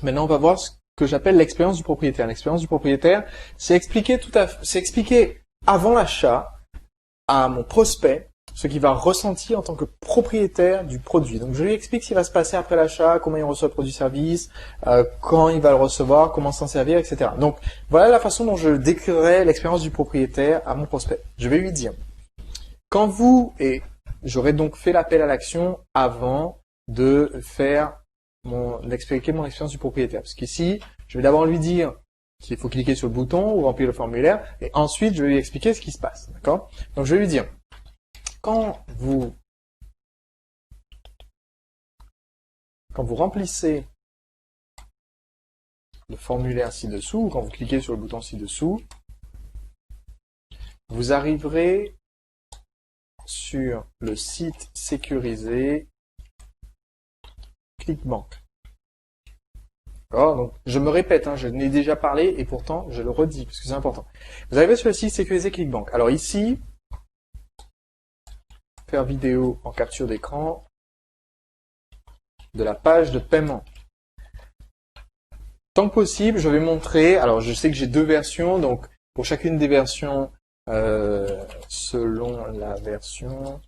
Maintenant, on va voir ce que j'appelle l'expérience du propriétaire. L'expérience du propriétaire, c'est expliquer avant l'achat à mon prospect ce qu'il va ressentir en tant que propriétaire du produit. Donc, je lui explique ce qui va se passer après l'achat, comment il reçoit le produit-service, quand il va le recevoir, comment s'en servir, etc. Donc, voilà la façon dont je décrirai l'expérience du propriétaire à mon prospect. Je vais lui dire, quand et j'aurais donc fait l'appel à l'action avant de faire d'expliquer mon expérience du propriétaire. Parce qu'ici, je vais d'abord lui dire qu'il faut cliquer sur le bouton ou remplir le formulaire, et ensuite, je vais lui expliquer ce qui se passe. D'accord? Donc, je vais lui dire, quand vous remplissez le formulaire ci-dessous, ou quand vous cliquez sur le bouton ci-dessous, vous arriverez sur le site sécurisé ClickBank. D'accord? Donc, je me répète, je n'ai déjà parlé et pourtant je le redis parce que c'est important. Vous arrivez sur le site sécurisé ClickBank. Alors ici, faire vidéo en capture d'écran de la page de paiement. Tant que possible, je vais montrer, alors je sais que j'ai deux versions, donc pour chacune des versions, selon la version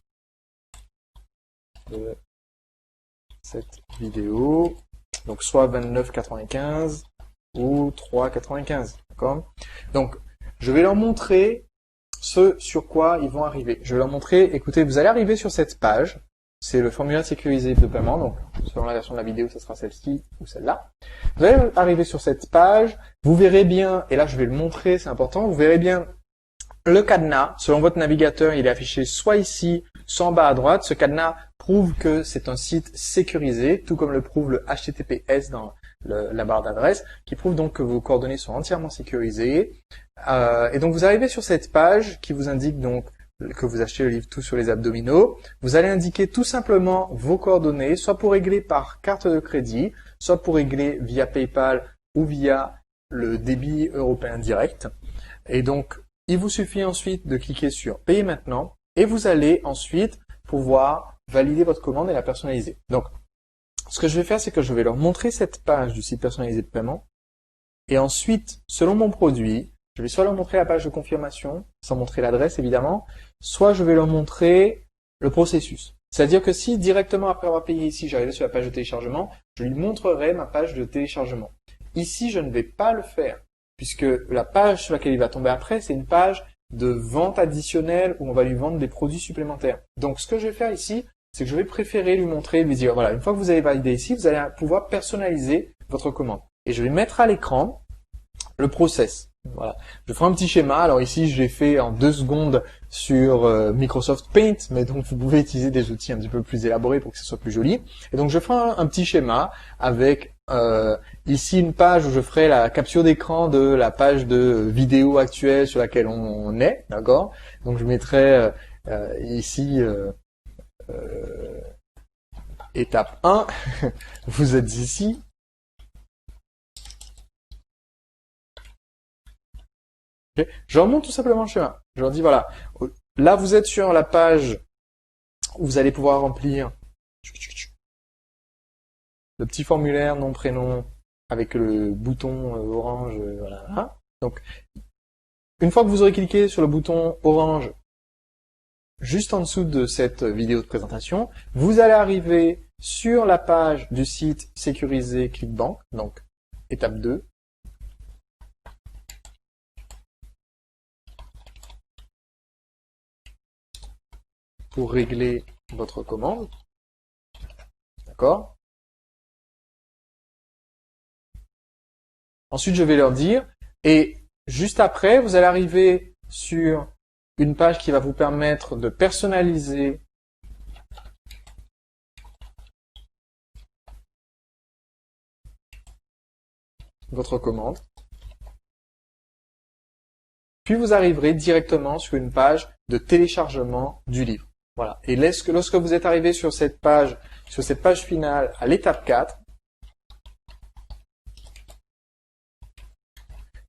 de cette vidéo, donc soit 29,95 ou 3,95, d'accord? Donc, je vais leur montrer ce sur quoi ils vont arriver. Je vais leur montrer, écoutez, vous allez arriver sur cette page, c'est le formulaire sécurisé de paiement, donc selon la version de la vidéo, ce sera celle-ci ou celle-là. Vous allez arriver sur cette page, vous verrez bien, et là je vais le montrer, c'est important, vous verrez bien le cadenas, selon votre navigateur, il est affiché soit ici, soit en bas à droite. Ce cadenas prouve que c'est un site sécurisé, tout comme le prouve le HTTPS dans la barre d'adresse, qui prouve donc que vos coordonnées sont entièrement sécurisées. Et donc vous arrivez sur cette page qui vous indique donc que vous achetez le livre Tout sur les abdominaux. Vous allez indiquer tout simplement vos coordonnées, soit pour régler par carte de crédit, soit pour régler via PayPal ou via le débit européen direct. Et donc, il vous suffit ensuite de cliquer sur Payer maintenant et vous allez ensuite pouvoir valider votre commande et la personnaliser. Donc, ce que je vais faire, c'est que je vais leur montrer cette page du site personnalisé de paiement et ensuite, selon mon produit, je vais soit leur montrer la page de confirmation, sans montrer l'adresse évidemment, soit je vais leur montrer le processus. C'est-à-dire que si directement après avoir payé ici, j'arrivais sur la page de téléchargement, je lui montrerai ma page de téléchargement. Ici, je ne vais pas le faire, puisque la page sur laquelle il va tomber après, c'est une page de vente additionnelle où on va lui vendre des produits supplémentaires. Donc, ce que je vais faire ici, c'est que je vais préférer lui montrer, lui dire, voilà, une fois que vous avez validé ici, vous allez pouvoir personnaliser votre commande. Et je vais mettre à l'écran le process. Voilà. Je ferai un petit schéma. Alors ici, je l'ai fait en 2 secondes sur Microsoft Paint, mais donc vous pouvez utiliser des outils un petit peu plus élaborés pour que ce soit plus joli. Et donc je ferai un petit schéma avec ici une page où je ferai la capture d'écran de la page de vidéo actuelle sur laquelle on est, d'accord? Donc je mettrai ici étape 1, vous êtes ici. Okay. Je remonte tout simplement le schéma. Je leur dis voilà, là vous êtes sur la page où vous allez pouvoir remplir le petit formulaire nom prénom avec le bouton orange, voilà. Donc une fois que vous aurez cliqué sur le bouton orange juste en dessous de cette vidéo de présentation, vous allez arriver sur la page du site sécurisé ClickBank, donc étape 2. Pour régler votre commande. D'accord? Ensuite, je vais leur dire, et juste après, vous allez arriver sur une page qui va vous permettre de personnaliser votre commande. Puis vous arriverez directement sur une page de téléchargement du livre. Voilà. Et lorsque vous êtes arrivé sur cette page finale à l'étape 4,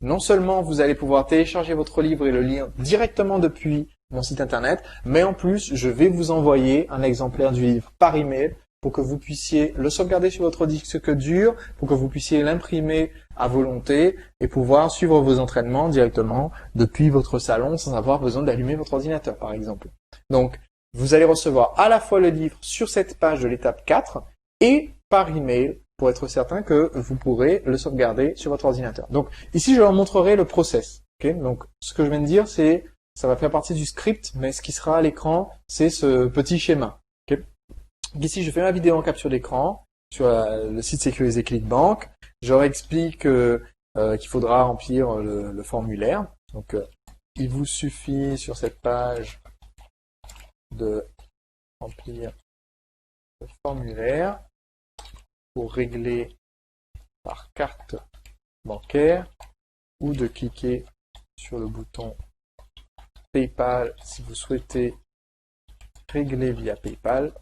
non seulement vous allez pouvoir télécharger votre livre et le lire directement depuis mon site internet, mais en plus, je vais vous envoyer un exemplaire du livre par email pour que vous puissiez le sauvegarder sur votre disque dur, pour que vous puissiez l'imprimer à volonté et pouvoir suivre vos entraînements directement depuis votre salon sans avoir besoin d'allumer votre ordinateur, par exemple. Donc, vous allez recevoir à la fois le livre sur cette page de l'étape 4 et par email pour être certain que vous pourrez le sauvegarder sur votre ordinateur. Donc, ici, je leur montrerai le process. Okay, donc, ce que je viens de dire, c'est ça va faire partie du script, mais ce qui sera à l'écran, c'est ce petit schéma. Okay. Ici, je fais ma vidéo en capture d'écran sur le site sécurisé ClickBank. Je leur explique qu'il faudra remplir le formulaire. Donc, il vous suffit sur cette page de remplir le formulaire pour régler par carte bancaire ou de cliquer sur le bouton PayPal si vous souhaitez régler via PayPal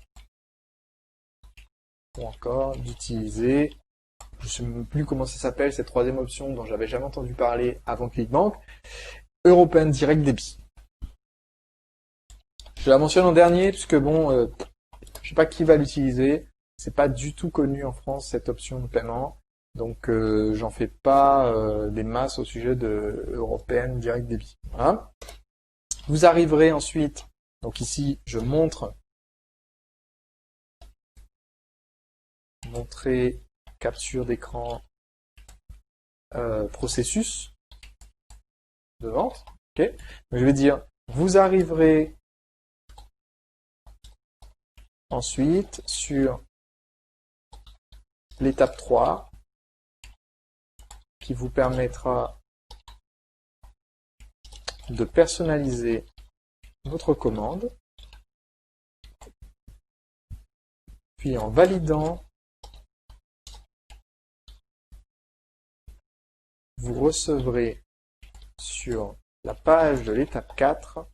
ou encore d'utiliser, je ne sais même plus comment ça s'appelle, cette troisième option dont j'avais jamais entendu parler avant ClickBank, European Direct Debit. Je la mentionne en dernier puisque bon, je sais pas qui va l'utiliser, c'est pas du tout connu en France cette option de paiement, donc j'en fais pas des masses au sujet de European Direct Debit. Voilà. Vous arriverez ensuite, donc ici je montrer capture d'écran processus de vente. Okay. Donc, je vais dire vous arriverez ensuite sur l'étape 3 qui vous permettra de personnaliser votre commande. Puis en validant, vous recevrez sur la page de l'étape 4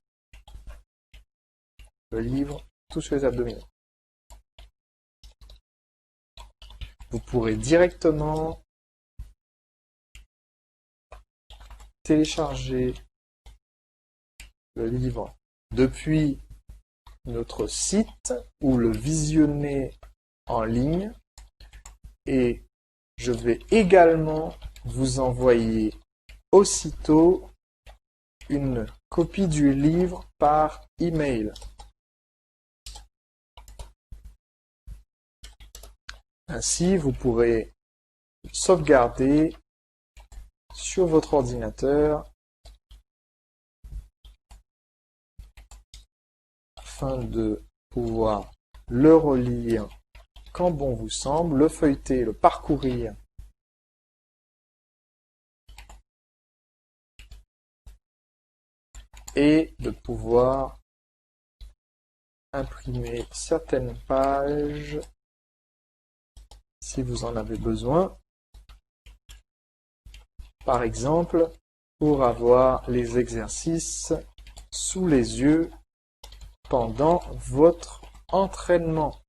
le livre Tout sur les abdominaux. Vous pourrez directement télécharger le livre depuis notre site ou le visionner en ligne et je vais également vous envoyer aussitôt une copie du livre par email. Ainsi, vous pourrez sauvegarder sur votre ordinateur afin de pouvoir le relire quand bon vous semble, le feuilleter, le parcourir et de pouvoir imprimer certaines pages si vous en avez besoin. Par exemple, pour avoir les exercices sous les yeux pendant votre entraînement.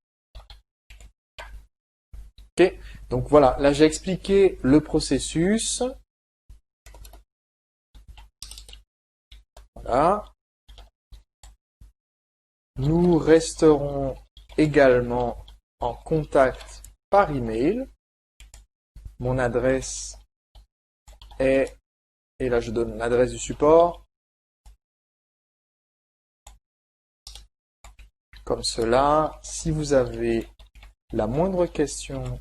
Ok, donc voilà, là j'ai expliqué le processus. Voilà. Nous resterons également en contact par email. Mon adresse est, et là je donne l'adresse du support, comme cela. Si vous avez la moindre question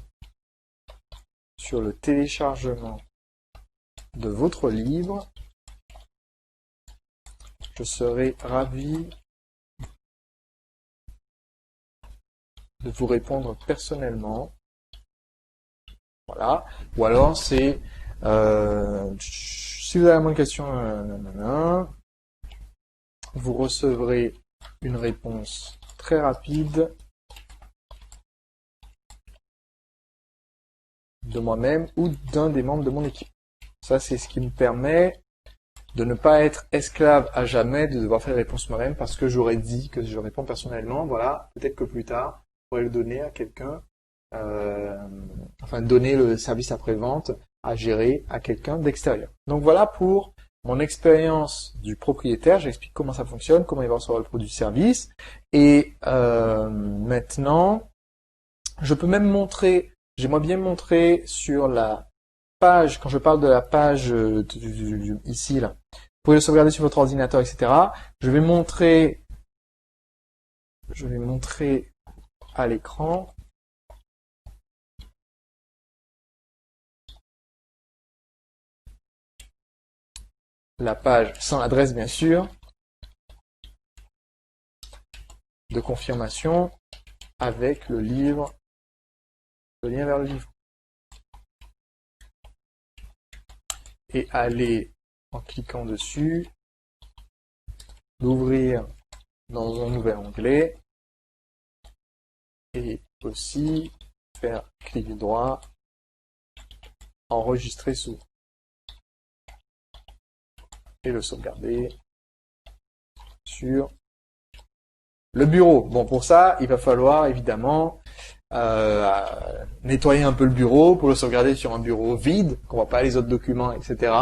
sur le téléchargement de votre livre, je serai ravi de vous répondre personnellement. Voilà. Ou alors c'est si vous avez la moindre question, vous recevrez une réponse très rapide de moi-même ou d'un des membres de mon équipe. Ça, c'est ce qui me permet de ne pas être esclave à jamais, de devoir faire les réponses moi-même parce que j'aurais dit que je réponds personnellement. Voilà, peut-être que plus tard, je pourrais le donner à quelqu'un, enfin donner le service après-vente à gérer à quelqu'un d'extérieur. Donc voilà pour mon expérience du propriétaire. J'explique comment ça fonctionne, comment il va recevoir le produit du service. Et maintenant, Je peux même montrer, j'aimerais bien montrer sur la page, quand je parle de la page ici, là, vous pouvez le sauvegarder sur votre ordinateur, etc. Je vais montrer à l'écran la page sans l'adresse, bien sûr, de confirmation avec le livre, le lien vers le livre. Et aller, en cliquant dessus, l'ouvrir dans un nouvel onglet et aussi faire clic droit, enregistrer sous et le sauvegarder sur le bureau. Bon, pour ça, il va falloir évidemment nettoyer un peu le bureau pour le sauvegarder sur un bureau vide, qu'on voit pas les autres documents, etc.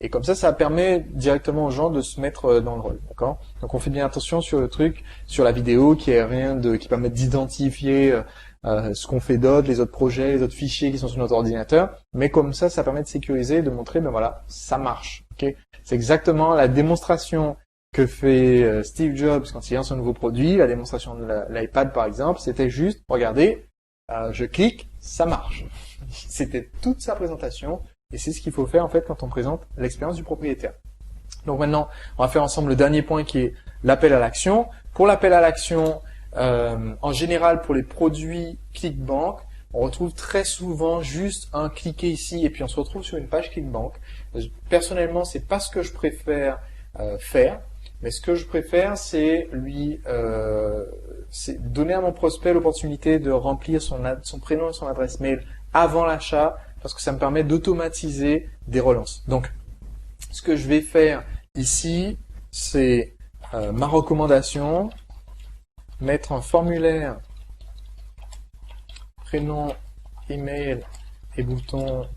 Et comme ça permet directement aux gens de se mettre dans le rôle, d'accord? Donc on fait bien attention sur le truc, sur la vidéo, qui permet d'identifier ce qu'on fait d'autre, les autres projets, les autres fichiers qui sont sur notre ordinateur. Mais comme ça permet de sécuriser, de montrer, ben voilà, ça marche, ok? C'est exactement la démonstration que fait Steve Jobs quand il lance un nouveau produit, la démonstration de l'iPad par exemple, c'était juste, regardez, je clique, ça marche. C'était toute sa présentation, et c'est ce qu'il faut faire en fait quand on présente l'expérience du propriétaire. Donc maintenant, on va faire ensemble le dernier point qui est l'appel à l'action. Pour l'appel à l'action, en général pour les produits ClickBank, on retrouve très souvent juste un cliquer ici et puis on se retrouve sur une page ClickBank. Personnellement, c'est pas ce que je préfère faire. Mais ce que je préfère, c'est donner à mon prospect l'opportunité de remplir son prénom et son adresse mail avant l'achat, parce que ça me permet d'automatiser des relances. Donc, ce que je vais faire ici, c'est ma recommandation, mettre un formulaire, prénom, email et bouton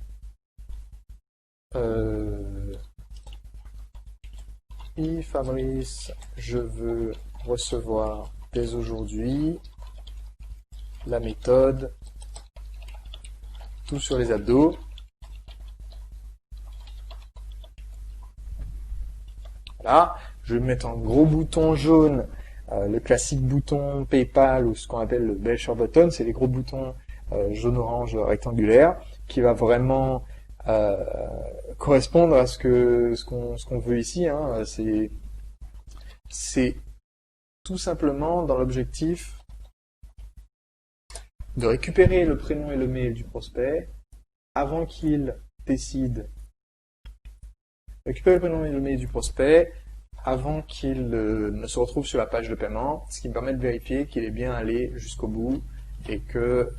oui, Fabrice, je veux recevoir dès aujourd'hui la méthode, tout sur les abdos. Voilà, je vais mettre un gros bouton jaune, le classique bouton PayPal ou ce qu'on appelle le Belcher button, c'est les gros boutons jaune-orange rectangulaires qui va vraiment correspondre à ce qu'on veut ici. Hein. C'est tout simplement dans l'objectif de récupérer le prénom et le mail du prospect avant qu'il décide. Récupérer le prénom et le mail du prospect avant qu'il ne se retrouve sur la page de paiement, ce qui me permet de vérifier qu'il est bien allé jusqu'au bout et que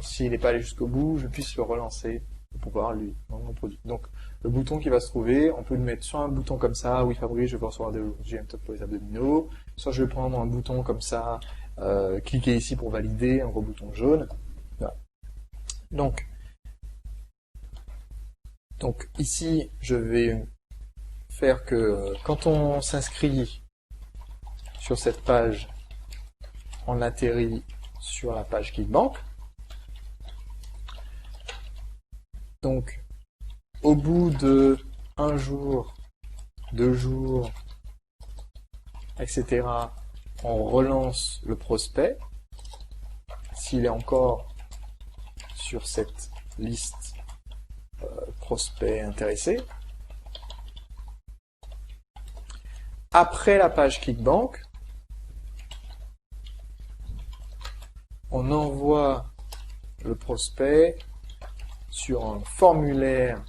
s'il n'est pas allé jusqu'au bout, je puisse le relancer pour pouvoir lui vendre mon produit. Donc le bouton qui va se trouver, on peut le mettre soit un bouton comme ça, oui Fabrice, je veux recevoir des méthodes pour les abdominaux, soit je vais prendre un bouton comme ça, cliquer ici pour valider, un gros bouton jaune. Voilà. Donc ici, je vais faire que quand on s'inscrit sur cette page, on atterrit sur la page ClickBank. Donc, au bout de 1 jour, 2 jours, etc., on relance le prospect. S'il est encore sur cette liste prospect intéressé. Après la page ClickBank, on envoie le prospect sur un formulaire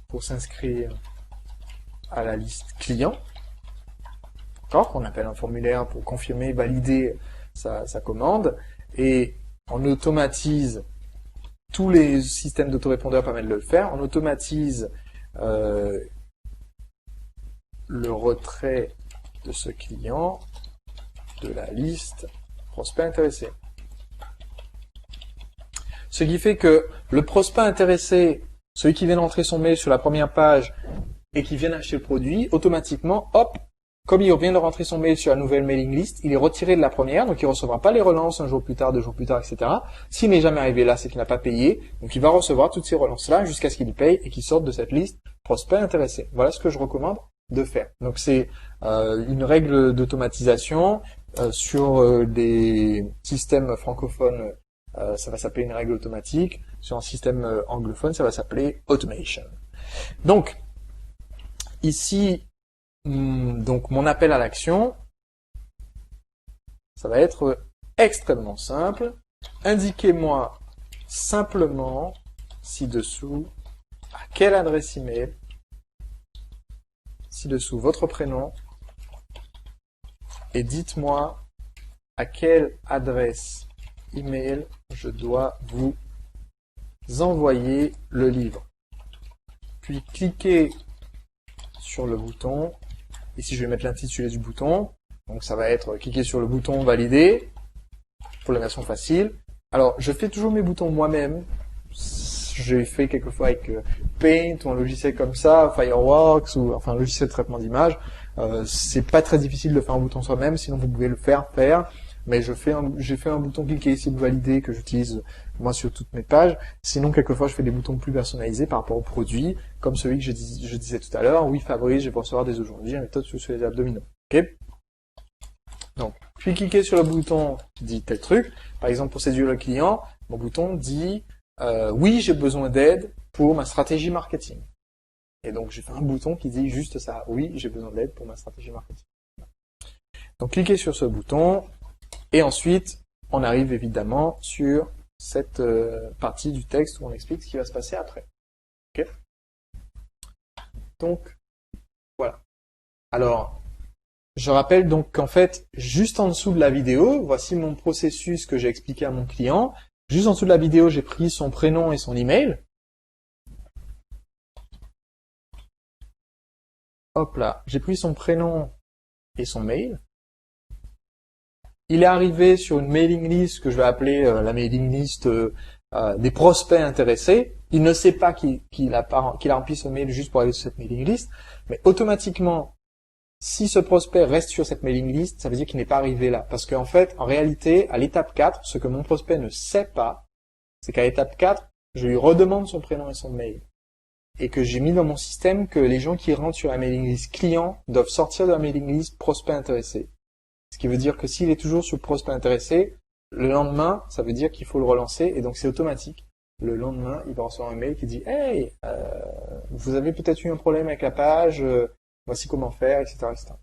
pour s'inscrire à la liste client, qu'on appelle un formulaire pour confirmer, valider sa commande, et on automatise, tous les systèmes d'autorépondeur permettent de le faire, on automatise le retrait de ce client de la liste prospect intéressé. Ce qui fait que le prospect intéressé, celui qui vient d'entrer son mail sur la première page et qui vient d'acheter le produit, automatiquement, hop, comme il vient de rentrer son mail sur la nouvelle mailing list, il est retiré de la première, donc il ne recevra pas les relances un jour plus tard, 2 jours plus tard, etc. S'il n'est jamais arrivé là, c'est qu'il n'a pas payé, donc il va recevoir toutes ces relances-là jusqu'à ce qu'il paye et qu'il sorte de cette liste prospect intéressé. Voilà ce que je recommande de faire. Donc c'est une règle d'automatisation sur des systèmes francophones. Ça va s'appeler une règle automatique. Sur un système anglophone, ça va s'appeler automation. Donc, ici, donc mon appel à l'action, ça va être extrêmement simple. Indiquez-moi simplement ci-dessous à quelle adresse email, ci-dessous votre prénom, et dites-moi à quelle adresse email je dois vous envoyer le livre. Puis cliquez sur le bouton. Ici, je vais mettre l'intitulé du bouton. Donc, ça va être cliquer sur le bouton valider pour la version facile. Alors, je fais toujours mes boutons moi-même. J'ai fait quelquefois avec Paint ou un logiciel comme ça, Fireworks ou enfin un logiciel de traitement d'image. C'est pas très difficile de faire un bouton soi-même, sinon vous pouvez le faire. Mais j'ai fait un bouton cliquer ici pour valider que j'utilise moi sur toutes mes pages. Sinon, quelquefois, je fais des boutons plus personnalisés par rapport au produit, comme celui que je disais tout à l'heure. Oui, Fabrice, je vais recevoir dès aujourd'hui une méthode sur les abdominaux. Ok. Donc, puis cliquez sur le bouton qui dit tel truc. Par exemple, pour séduire le client, mon bouton dit oui, j'ai besoin d'aide pour ma stratégie marketing. Et donc, j'ai fait un bouton qui dit juste ça. Oui, j'ai besoin d'aide pour ma stratégie marketing. Donc, cliquez sur ce bouton. Et ensuite, on arrive évidemment sur cette partie du texte où on explique ce qui va se passer après. Okay. Donc, voilà. Alors, je rappelle donc qu'en fait, juste en dessous de la vidéo, voici mon processus que j'ai expliqué à mon client. Juste en dessous de la vidéo, j'ai pris son prénom et son email. Hop là, j'ai pris son prénom et son mail. Il est arrivé sur une mailing list que je vais appeler la mailing list des prospects intéressés. Il ne sait pas qu'il a rempli ce mail juste pour aller sur cette mailing list, mais automatiquement, si ce prospect reste sur cette mailing list, ça veut dire qu'il n'est pas arrivé là. Parce qu'en fait, en réalité, à l'étape 4, ce que mon prospect ne sait pas, c'est qu'à l'étape 4, je lui redemande son prénom et son mail. Et que j'ai mis dans mon système que les gens qui rentrent sur la mailing list client doivent sortir de la mailing list prospect intéressé. Ce qui veut dire que s'il est toujours sur prospect intéressé, le lendemain, ça veut dire qu'il faut le relancer et donc c'est automatique. Le lendemain, il va recevoir un mail qui dit « Hey, vous avez peut-être eu un problème avec la page, voici comment faire, etc. etc. »